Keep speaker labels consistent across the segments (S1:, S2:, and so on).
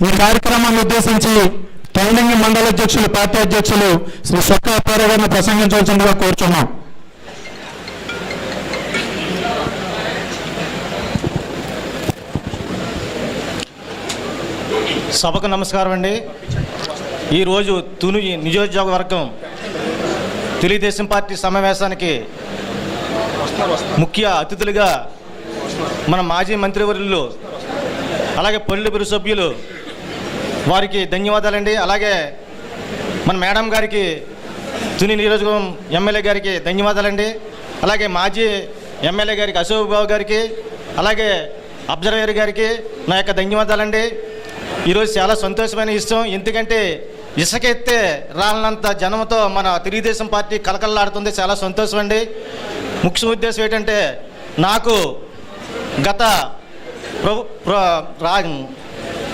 S1: ఈ కార్యక్రమాన్ని ఉద్దేశించి తొండంగి మండల అధ్యక్షులు పార్టీ అధ్యక్షులు శ్రీ సొక్క అప్పారావు గారిని ప్రసంగించవలసిందిగా కోరుచున్నాం.
S2: సభకు నమస్కారం అండి. ఈరోజు తుని నియోజకవర్గం తెలుగుదేశం పార్టీ సమావేశానికి ముఖ్య అతిథులుగా మన మాజీ మంత్రివర్యులు అలాగే పొలిటిబ్యూరో సభ్యులు వారికి ధన్యవాదాలండి. అలాగే మన మేడం గారికి తుని నియోజకవర్గం ఎమ్మెల్యే గారికి ధన్యవాదాలండి. అలాగే మాజీ ఎమ్మెల్యే గారికి అశోక్ బాబు గారికి అలాగే అబ్జర్వర్ గారికి నా యొక్క ధన్యవాదాలండి. ఈరోజు చాలా సంతోషమైన విషయం, ఎందుకంటే ఇసుకెత్తే రాళ్ళంత జనంతో మన తెలుగుదేశం పార్టీ కలకల్లాడుతుంది. చాలా సంతోషం అండి. ముఖ్య ఉద్దేశం ఏంటంటే, నాకు గత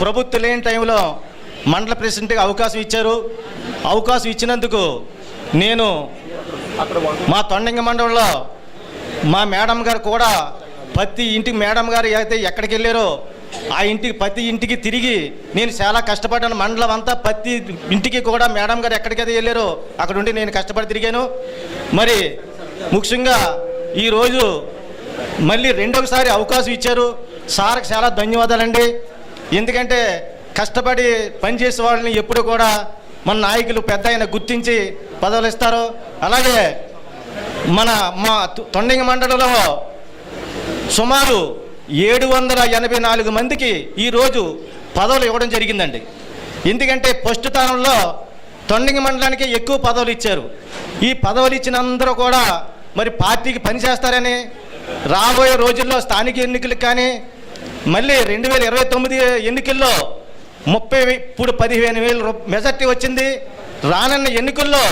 S2: ప్రభుత్వం లేని టైంలో మండల ప్రెసిడెంట్గా అవకాశం ఇచ్చారు. అవకాశం ఇచ్చినందుకు నేను మా తొండంగి మండలంలో మా మేడం గారు కూడా ప్రతి ఇంటికి మేడం గారు అయితే ఎక్కడికి వెళ్ళారో ఆ ఇంటికి ప్రతి ఇంటికి తిరిగి నేను చాలా కష్టపడ్డాను. మండలం అంతా ప్రతి ఇంటికి కూడా మేడం గారు ఎక్కడికైతే వెళ్ళారో అక్కడ ఉండి నేను కష్టపడి తిరిగాను. మరి ముఖ్యంగా ఈరోజు మళ్ళీ రెండోసారి అవకాశం ఇచ్చారు. సార్కి చాలా ధన్యవాదాలండి. ఎందుకంటే కష్టపడి పనిచేసే వాళ్ళని ఎప్పుడు కూడా మన నాయకులు పెద్ద ఆయన గుర్తించి పదవులు ఇస్తారు. అలాగే మా తొండంగి మండలంలో సుమారు 784 మందికి ఈరోజు పదవులు ఇవ్వడం జరిగిందండి. ఎందుకంటే ఫస్ట్ స్థానంలో తొండంగి మండలానికి ఎక్కువ పదవులు ఇచ్చారు. ఈ పదవులు ఇచ్చిన అందరూ కూడా మరి పార్టీకి పనిచేస్తారని రాబోయే రోజుల్లో స్థానిక ఎన్నికలకు కానీ మళ్ళీ 2029 ఎన్నికల్లో 15,000 మెజార్టీ వచ్చింది. రానున్న ఎన్నికల్లో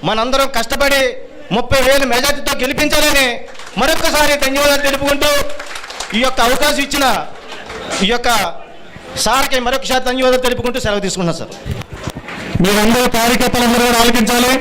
S2: మనందరం కష్టపడి 30,000 మెజార్టీతో గెలిపించాలని మరొకసారి ధన్యవాదాలు తెలుపుకుంటూ ఈ యొక్క అవకాశం ఇచ్చిన ఈ యొక్క సార్కి మరొకసారి ధన్యవాదాలు తెలుపుకుంటూ సెలవు తీసుకున్నాను సార్.
S1: మీరందరూ కార్యకర్తలందరూ ఆలకించాలి.